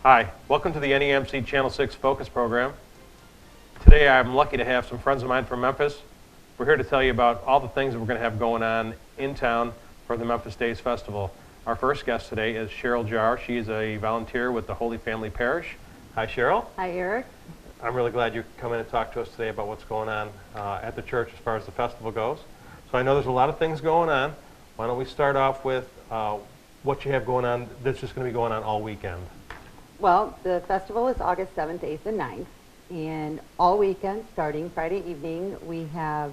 Hi, welcome to the NEMC Channel 6 Focus program. Today I'm lucky to have some friends of mine from Memphis. We're here to tell you about all the things that we're going to have going on in town for the Memphis Days Festival. Our first guest today is Cheryl Jar. She is a volunteer with the Holy Family Parish. Hi, Cheryl. Hi, Eric. I'm really glad you come in and talk to us today about what's going on at the church as far as the festival goes. So I know there's a lot of things going on. Why don't we start off with what you have going on that's just going to be going on all weekend? Well, the festival is August 7th, 8th, and 9th. And all weekend, starting Friday evening, we have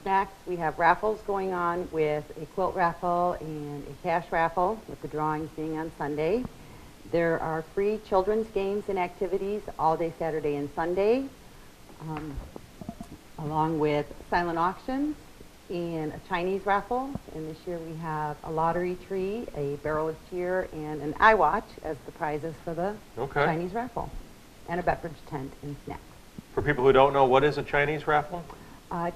snacks. We have raffles going on with a quilt raffle and a cash raffle, with the drawings being on Sunday. There are free children's games and activities all day Saturday and Sunday, along with silent auctions and a Chinese raffle. And this year we have a lottery tree, a barrel-less cheer, and an iWatch as the prizes for the Chinese raffle, and a beverage tent and snacks. For people who don't know, what is a Chinese raffle?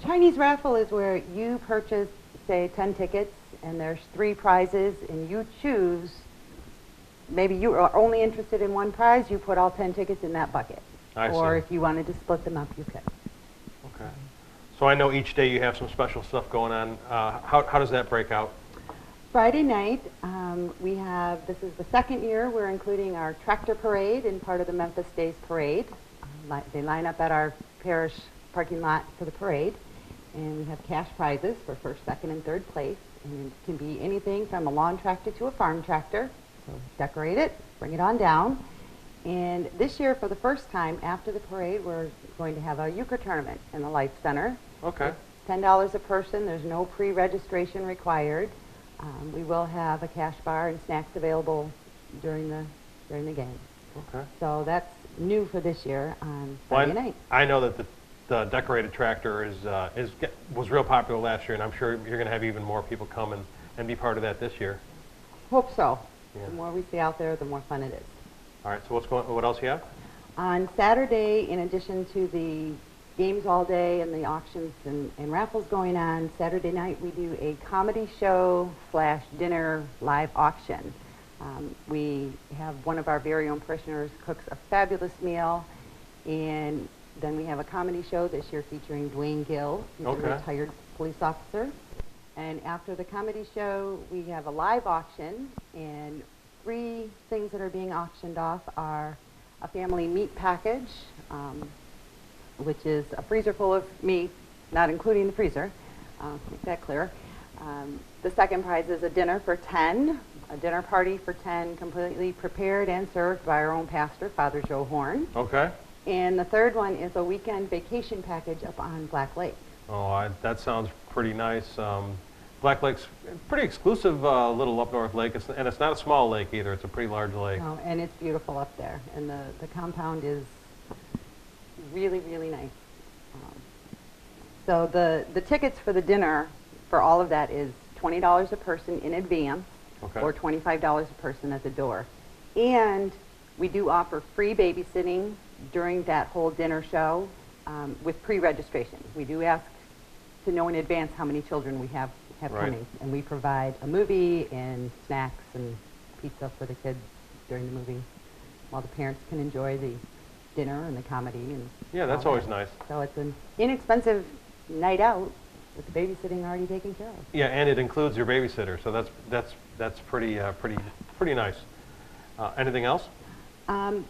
Chinese raffle is where you purchase, say, 10 tickets, and there's 3 prizes, and you choose. Maybe you are only interested in one prize, you put all 10 tickets in that bucket. Or if you wanted to split them up, you could. Okay. So I know each day you have some special stuff going on. How does that break out? Friday night, this is the second year we're including our tractor parade in part of the Memphis Days Parade. They line up at our parish parking lot for the parade, and we have cash prizes for first, second, and third place. And it can be anything from a lawn tractor to a farm tractor. So decorate it, bring it on down. And this year, for the first time after the parade, we're going to have a euchre tournament in the Life Center. Okay. It's $10 a person. There's no pre-registration required. We will have a cash bar and snacks available during the game. Okay. So that's new for this year on Friday night. I know that the decorated tractor was real popular last year, and I'm sure you're going to have even more people come and be part of that this year. Hope so. Yeah. The more we see out there, the more fun it is. All right. So what else you have? On Saturday, in addition to the games all day and the auctions and raffles going on, Saturday night we do a comedy show / dinner live auction. We have one of our very own parishioners cooks a fabulous meal, and then we have a comedy show this year featuring Dwayne Gill, who's a retired police officer. And after the comedy show, we have a live auction, and 3 things that are being auctioned off are a family meat package, which is a freezer full of meat, not including the freezer, make that clear. The second prize is a dinner for 10, a dinner party for 10, completely prepared and served by our own pastor, Father Joe Horn. Okay. And the third one is a weekend vacation package up on Black Lake. Oh, that sounds pretty nice. Black Lake's a pretty exclusive little up north lake, and it's not a small lake either. It's a pretty large lake. Oh, and it's beautiful up there, and the compound is really, really nice. So the tickets for the dinner for all of that is $20 a person in advance, or $25 a person at the door. And we do offer free babysitting during that whole dinner show with pre-registration. We do ask to know in advance how many children we have coming, and we provide a movie and snacks and pizza for the kids during the movie, while the parents can enjoy the dinner and the comedy. And yeah, that's always nice. So it's an inexpensive night out with the babysitting already taken care of. Yeah, and it includes your babysitter, so that's pretty nice. Anything else? On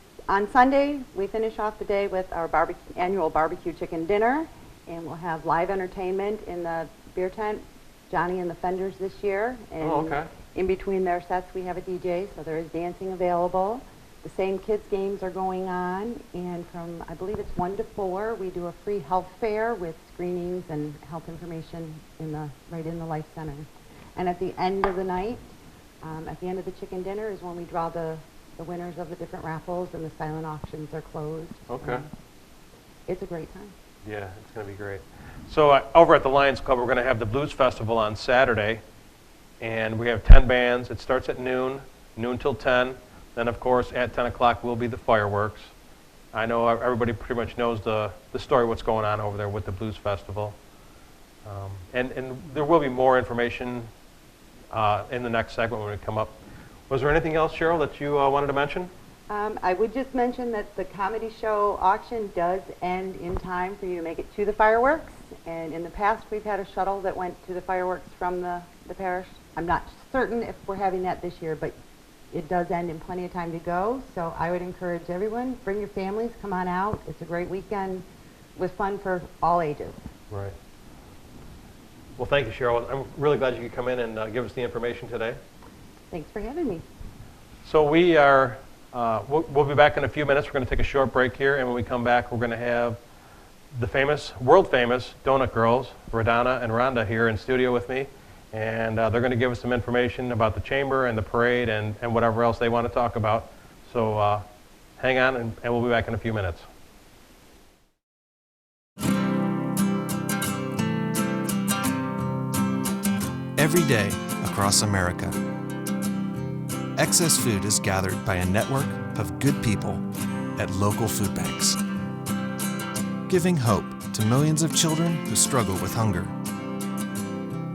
Sunday, we finish off the day with our annual barbecue chicken dinner, and we'll have live entertainment in the beer tent, Johnny and the Fenders this year. And in between their sets, we have a DJ, so there is dancing available. The same kids' games are going on, and from, I believe it's 1 to 4, we do a free health fair with screenings and health information right in the Life Center. And at the end of the night, at the end of the chicken dinner is when we draw the winners of the different raffles, and the silent auctions are closed. Okay. It's a great time. Yeah, it's going to be great. So over at the Lions Club, we're going to have the Blues Festival on Saturday, and we have 10 bands. It starts at noon till 10. Then, of course, at 10 o'clock will be the fireworks. I know everybody pretty much knows the story, what's going on over there with the Blues Festival. And there will be more information in the next segment when we come up. Was there anything else, Cheryl, that you wanted to mention? I would just mention that the comedy show auction does end in time for you to make it to the fireworks. And in the past, we've had a shuttle that went to the fireworks from the parish. I'm not certain if we're having that this year, but it does end in plenty of time to go. So I would encourage everyone, bring your families, come on out. It's a great weekend with fun for all ages. Right. Well, thank you, Cheryl. I'm really glad you could come in and give us the information today. Thanks for having me. So we are, we'll be back in a few minutes. We're going to take a short break here, and when we come back, we're going to have the famous, world famous Donut Girls, Radana and Rhonda, here in studio with me. And they're going to give us some information about the chamber and the parade and whatever else they want to talk about. So hang on, and we'll be back in a few minutes. Every day across America, excess food is gathered by a network of good people at local food banks, giving hope to millions of children who struggle with hunger.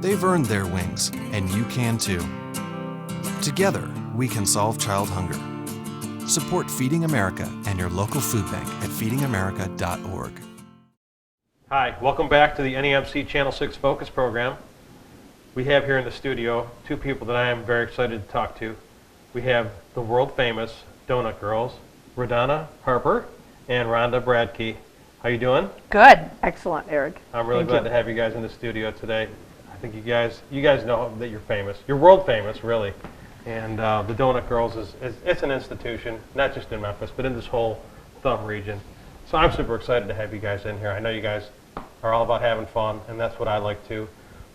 They've earned their wings, and you can too. Together, we can solve child hunger. Support Feeding America and your local food bank at feedingamerica.org. Hi, welcome back to the NEMC Channel 6 Focus program. We have here in the studio two people that I am very excited to talk to. We have the world famous Donut Girls, Radana Harper and Rhonda Bradkey. How you doing? Good. Excellent, Eric. I'm really Thank glad you. to have you guys in the studio today. I think you guys know that you're famous. You're world famous, really. And the Donut Girls it's an institution, not just in Memphis, but in this whole Thumb region. So I'm super excited to have you guys in here. I know you guys are all about having fun, and that's what I like too.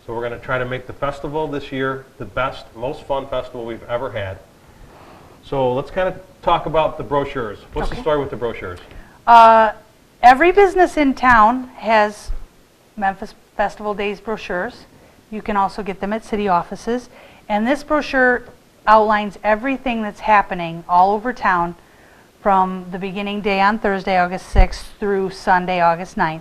So we're going to try to make the festival this year the best, most fun festival we've ever had. So let's kind of talk about the brochures. What's the story with the brochures? Every business in town has Memphis Festival Days brochures. You can also get them at city offices. And this brochure outlines everything that's happening all over town from the beginning day on Thursday, August 6th through Sunday, August 9th.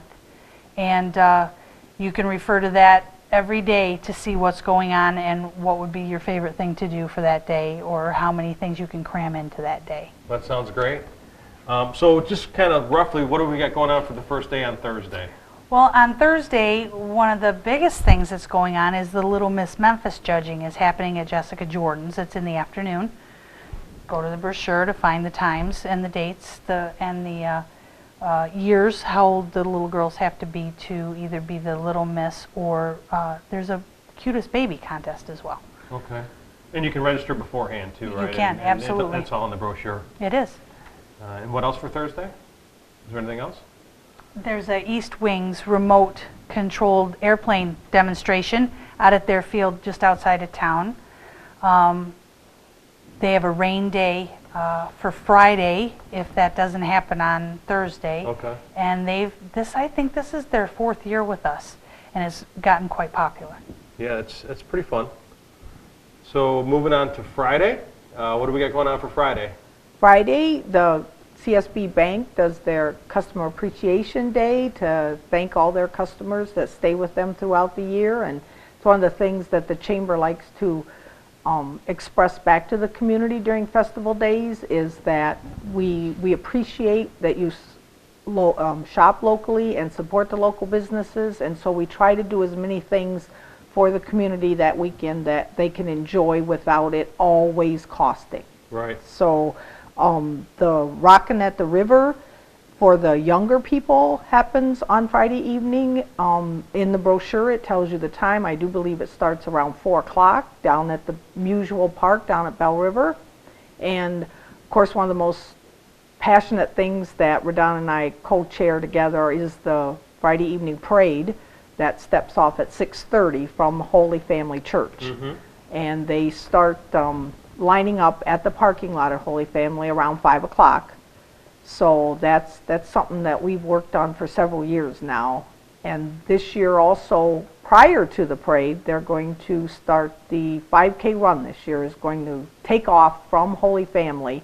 And you can refer to that every day to see what's going on and what would be your favorite thing to do for that day, or how many things you can cram into that day. That sounds great. So just kind of roughly, what do we got going on for the first day on Thursday? Well, on Thursday, one of the biggest things that's going on is the Little Miss Memphis judging is happening at Jessica Jordan's. It's in the afternoon. Go to the brochure to find the times and the dates and the years, how old the little girls have to be to either be the Little Miss or there's a cutest baby contest as well. Okay. And you can register beforehand too, right? You can, And absolutely. that's all in the brochure. It is. And what else for Thursday? Is there anything else? There's a East Wings remote controlled airplane demonstration out at their field just outside of town. They have a rain day for Friday if that doesn't happen on Thursday. Okay. And I think this is their 4th year with us, and it's gotten quite popular. Yeah, it's pretty fun. So moving on to Friday, what do we got going on for Friday? Friday, the CSB Bank does their Customer Appreciation Day to thank all their customers that stay with them throughout the year. And it's one of the things that the Chamber likes to express back to the community during festival days is that we appreciate that you shop locally and support the local businesses. And so we try to do as many things for the community that weekend that they can enjoy without it always costing. Right. So the Rockin' at the River for the younger people happens on Friday evening. In the brochure it tells you the time. I do believe it starts around 4 o'clock down at the Musial Park down at Bell River. And of course one of the most passionate things that Radon and I co-chair together is the Friday evening parade that steps off at 6:30 from Holy Family Church. Mm-hmm. And they start lining up at the parking lot at Holy Family around 5 o'clock. So that's something that we've worked on for several years now. And this year also, prior to the parade, they're going to start the 5K run this year is going to take off from Holy Family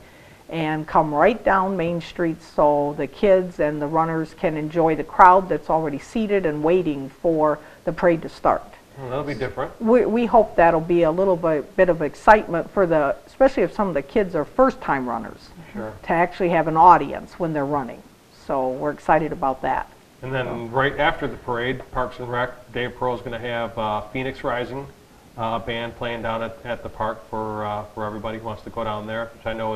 and come right down Main Street so the kids and the runners can enjoy the crowd that's already seated and waiting for the parade to start. Well, that'll be different. We hope that'll be a little bit of excitement for especially if some of the kids are first-time runners. Sure. to actually have an audience when they're running. So we're excited about that. And then right after the parade, Parks and Rec, Dave Pearl is going to have Phoenix Rising band playing down at the park for everybody who wants to go down there, which I know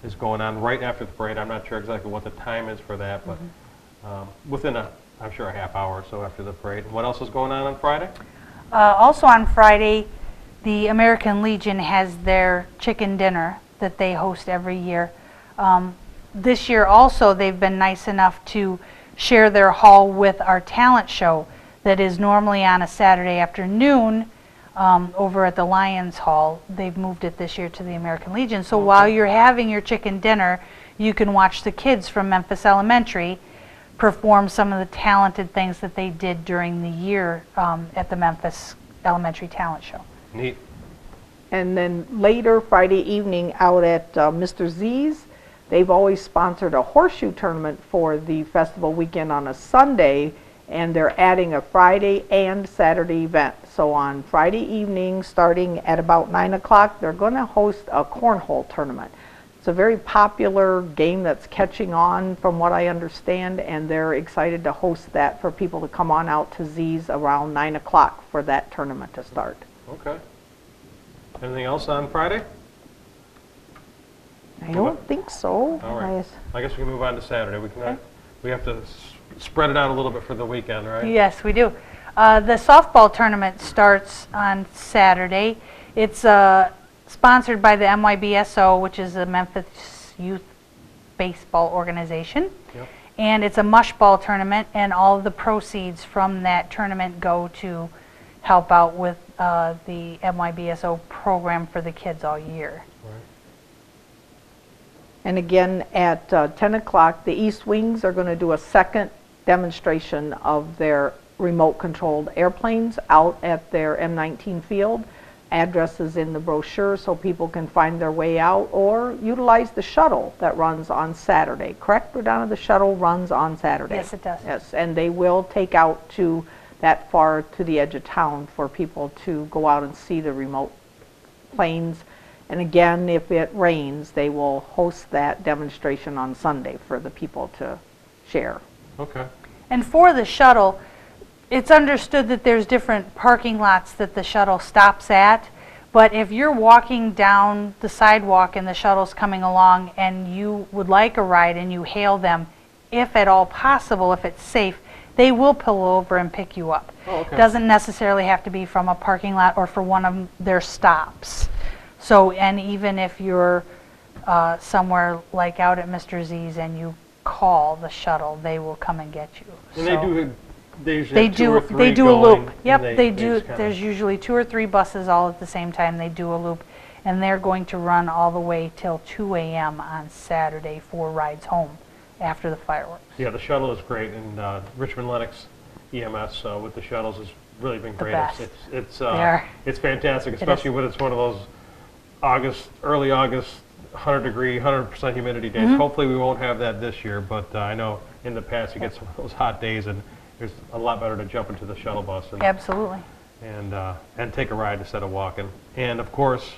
is going on right after the parade. I'm not sure exactly what the time is for that, but within I'm sure a half hour or so after the parade. What else is going on Friday? Also on Friday, the American Legion has their chicken dinner that they host every year. This year also, they've been nice enough to share their hall with our talent show that is normally on a Saturday afternoon over at the Lions Hall. They've moved it this year to the American Legion. So while you're having your chicken dinner, you can watch the kids from Memphis Elementary perform some of the talented things that they did during the year at the Memphis Elementary Talent Show. Neat. And then later Friday evening out at Mr. Z's, they've always sponsored a horseshoe tournament for the festival weekend on a Sunday, and they're adding a Friday and Saturday event. So on Friday evening, starting at about 9 o'clock, they're going to host a cornhole tournament. It's a very popular game that's catching on from what I understand, and they're excited to host that for people to come on out to Z's around 9 o'clock for that tournament to start. Okay. Anything else on Friday? I don't think so. All right. I guess we can move on to Saturday. We have to spread it out a little bit for the weekend, right? Yes, we do. The softball tournament starts on Saturday. It's sponsored by the MYBSO, which is the Memphis Youth Baseball Organization. Yep. And it's a mush ball tournament, and all of the proceeds from that tournament go to help out with the MYBSO program for the kids all year. Right. And again, at 10 o'clock, the East Wings are going to do a second demonstration of their remote-controlled airplanes out at their M19 field. Address is in the brochure so people can find their way out or utilize the shuttle that runs on Saturday. Correct, Rodonna? The shuttle runs on Saturday. Yes, it does. Yes, and they will take out to that far to the edge of town for people to go out and see the remote planes. And again, if it rains, they will host that demonstration on Sunday for the people to share. Okay. And for the shuttle, it's understood that there's different parking lots that the shuttle stops at, but if you're walking down the sidewalk and the shuttle's coming along and you would like a ride and you hail them, if at all possible, if it's safe, they will pull over and pick you up. Oh, okay. Doesn't necessarily have to be from a parking lot or for one of their stops. So, and even if you're somewhere like out at Mr. Z's and you call the shuttle, they will come and get you. And So they usually have two or three they do a going, loop. Yep, and they just do. kinda- There's usually 2 or 3 buses all at the same time. They do a loop, and they're going to run all the way till 2 a.m. on Saturday for rides home after the fireworks. Yeah, the shuttle is great, and Richmond Lennox EMS with the shuttles has really been great. best. It's it's fantastic, especially when it's one of those early August, 100-degree, 100% humidity days. Mm-hmm. Hopefully we won't have that this year, but I know in the past you get some of those hot days, and it's a lot better to jump into the shuttle bus Absolutely. and take a ride instead of walking. And of course,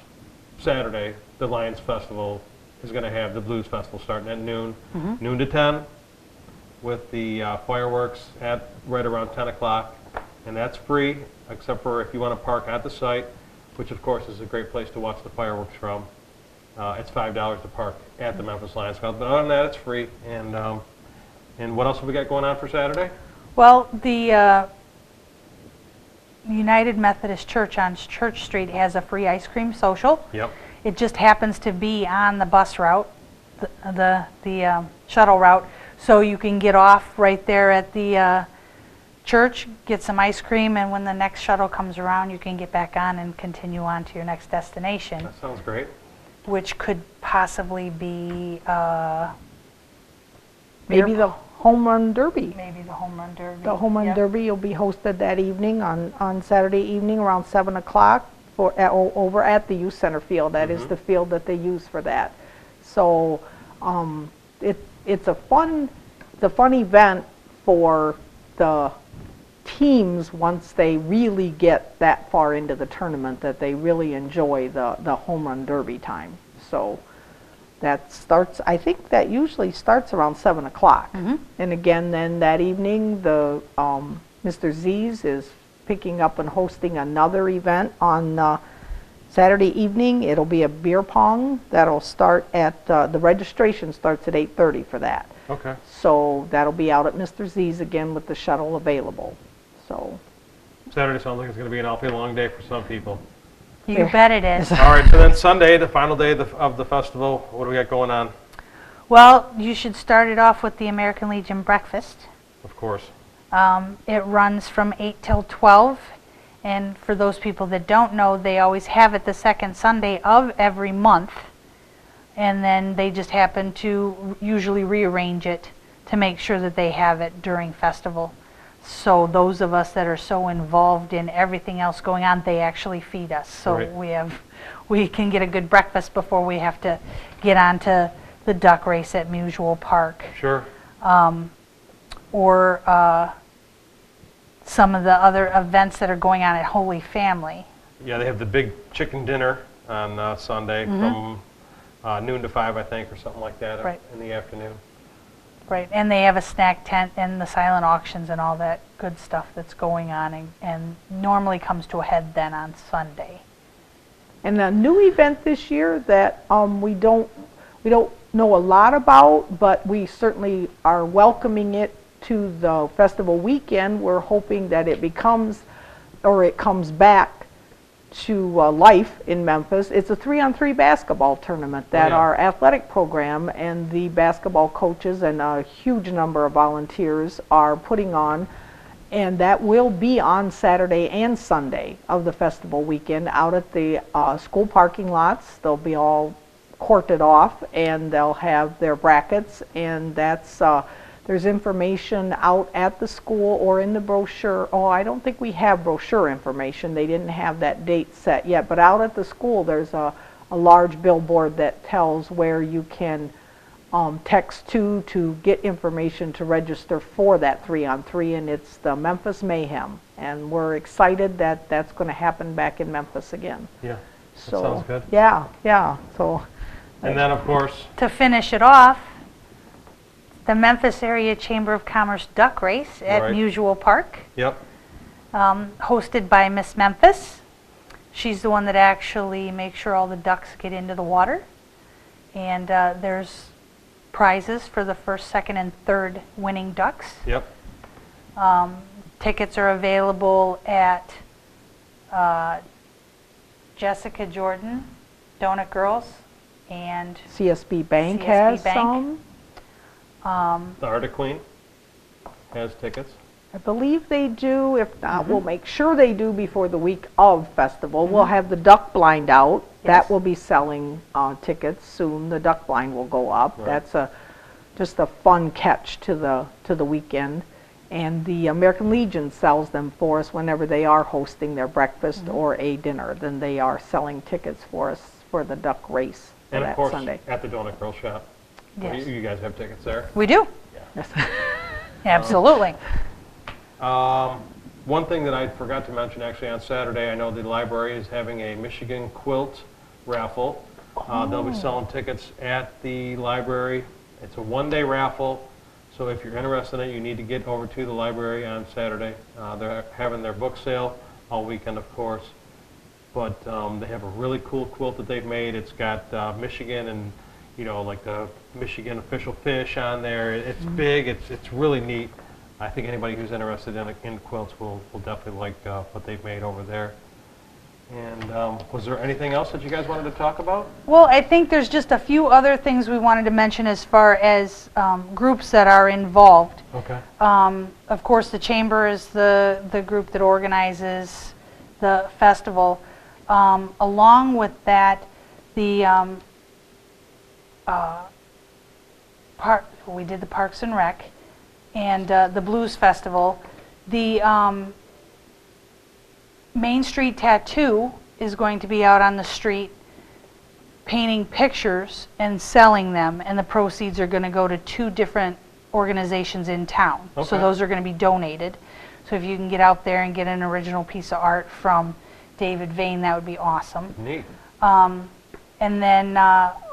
Saturday, the Lions Festival is going to have the Blues Festival starting at noon, noon to 10, with the fireworks at right around 10 o'clock. And that's free, except for if you want to park at the site, which of course is a great place to watch the fireworks from. It's $5 to park at the Memphis Lions Club, but other than that, it's free. And what else have we got going on for Saturday? Well, the United Methodist Church on Church Street has a free ice cream social. Yep. It just happens to be on the bus route, the shuttle route, so you can get off right there at the church, get some ice cream, and when the next shuttle comes around, you can get back on and continue on to your next destination, That sounds great. which could possibly be Maybe the Home Run Derby. maybe the Home Run Derby. The Home Run Yep. Derby will be hosted that evening on Saturday evening around 7 o'clock over at the Youth Center field. That is the field that they use for that. So it's a fun event for the teams once they really get that far into the tournament that they really enjoy the Home Run Derby time. So That starts, I think that usually starts around 7 o'clock. And again, then that evening, the Mr. Z's is picking up and hosting another event on Saturday evening. It'll be a beer pong that'll start at, the registration starts at 8:30 for that. Okay. So that'll be out at Mr. Z's again with the shuttle available. So Saturday sounds like it's going to be an awfully long day for some people. You bet it is. All right, so then Sunday, the final day of the festival, what do we got going on? Well, you should start it off with the American Legion breakfast. Of course. It runs from 8 till 12. And for those people that don't know, they always have it the second Sunday of every month. And then they just happen to usually rearrange it to make sure that they have it during festival. So those of us that are so involved in everything else going on, they actually feed us. So Right. we can get a good breakfast before we have to get on to the duck race at Mutual Park. Sure. Or some of the other events that are going on at Holy Family. Yeah, they have the big chicken dinner on Sunday from noon to 5, I think, or something like that Right. in the afternoon. Right, and they have a snack tent and the silent auctions and all that good stuff that's going on, and normally comes to a head then on Sunday. And a new event this year that we don't know a lot about, but we certainly are welcoming it to the festival weekend. We're hoping that it becomes, or it comes back to life in Memphis. It's a 3-on-3 basketball tournament that yeah. our athletic program and the basketball coaches and a huge number of volunteers are putting on. And that will be on Saturday and Sunday of the festival weekend out at the school parking lots. They'll be all courted off and they'll have their brackets, and that's there's information out at the school or in the brochure. Oh, I don't think we have brochure information. They didn't have that date set yet, but out at the school there's a large billboard that tells where you can text to get information to register for that 3-on-3, and it's the Memphis Mayhem, and we're excited that that's going to happen back in Memphis again. Yeah, So that sounds good. yeah. So And then, of course, To finish it off, the Memphis Area Chamber of Commerce Duck Race at Right. Mutual Park, yep, hosted by Miss Memphis. She's the one that actually makes sure all the ducks get into the water. And there's prizes for the first, second, and third winning ducks. yep. Tickets are available at Jessica Jordan, Donut Girls, and CSB Bank CSB has Bank. some. The Arctic Queen has tickets. I believe they do. If not, we'll make sure they do before the week of festival. We'll have the duck blind out. Yes. That will be selling tickets soon. The duck blind will go up. Right. That's just a fun catch to the weekend. And the American Legion sells them for us whenever they are hosting their breakfast or a dinner. Then they are selling tickets for us for the duck race for And of that course, Sunday. at the Donut Girl Shop. Yes. You guys have tickets there. we do. Yes. Absolutely. One thing that I forgot to mention actually on Saturday, I know the library is having a Michigan quilt raffle. They'll be selling tickets at the library. It's a one-day raffle, so if you're interested in it, you need to get over to the library on Saturday. They're having their book sale all weekend, of course, but they have a really cool quilt that they've made. It's got Michigan and, like the Michigan official fish on there. It's big. It's really neat. I think anybody who's interested in quilts will definitely like what they've made over there. And was there anything else that you guys wanted to talk about? Well, I think there's just a few other things we wanted to mention as far as groups that are involved. Okay. Of course, the Chamber is the group that organizes the festival. Along with that, the we did the Parks and Rec and the Blues Festival. The Main Street Tattoo is going to be out on the street painting pictures and selling them, and the proceeds are going to go to 2 different organizations in town. So Okay. those are going to be donated. So if you can get out there and get an original piece of art from David Vane, that would be awesome. Neat. And then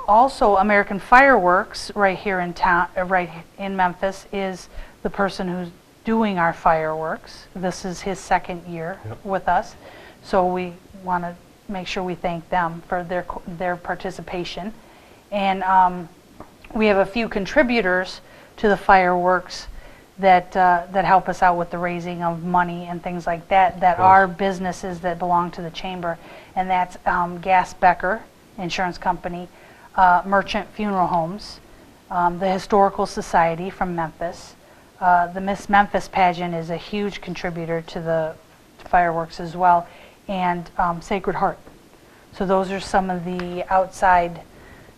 also American Fireworks right here in town, right in Memphis, is the person who's doing our fireworks. This is his second year with us, so we want to make sure we thank them for their participation. And we have a few contributors to the fireworks that help us out with the raising of money and things like that, that are businesses that belong to the chamber, and that's Gas Becker Insurance Company, Merchant Funeral Homes, the Historical Society from Memphis. The Miss Memphis pageant is a huge contributor to the fireworks as well, and Sacred Heart. So those are some of the outside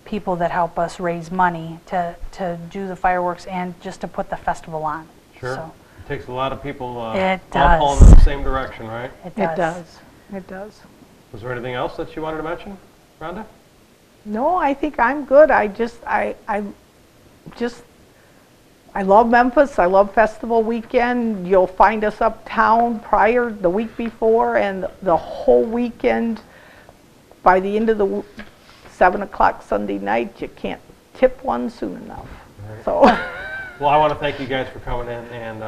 people that help us raise money to do the fireworks and just to put the festival on. Sure. So It takes a lot of people all It pulling does. in the same direction, right? it does. It does. It does. Was there anything else that you wanted to mention, Rhonda? No, I think I'm good. I love Memphis. I love festival weekend. You'll find us uptown the week before, and the whole weekend. By the end of the 7 o'clock Sunday night, you can't tip one soon enough. Right. So, Well, I want to thank you guys for coming in and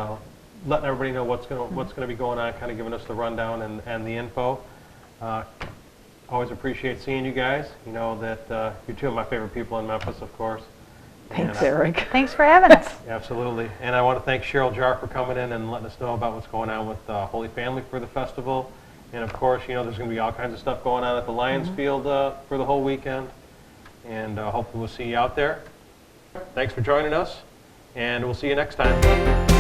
letting everybody know what's going to be going on, kind of giving us the rundown and the info. Always appreciate seeing you guys. You know that you're two of my favorite people in Memphis, of course. thanks, And, Eric. Thanks for having us. Absolutely. And I want to thank Cheryl Jar for coming in and letting us know about what's going on with Holy Family for the festival. And of course, you know, there's going to be all kinds of stuff going on at the Lions Field for the whole weekend. And hopefully we'll see you out there. Thanks for joining us, and we'll see you next time.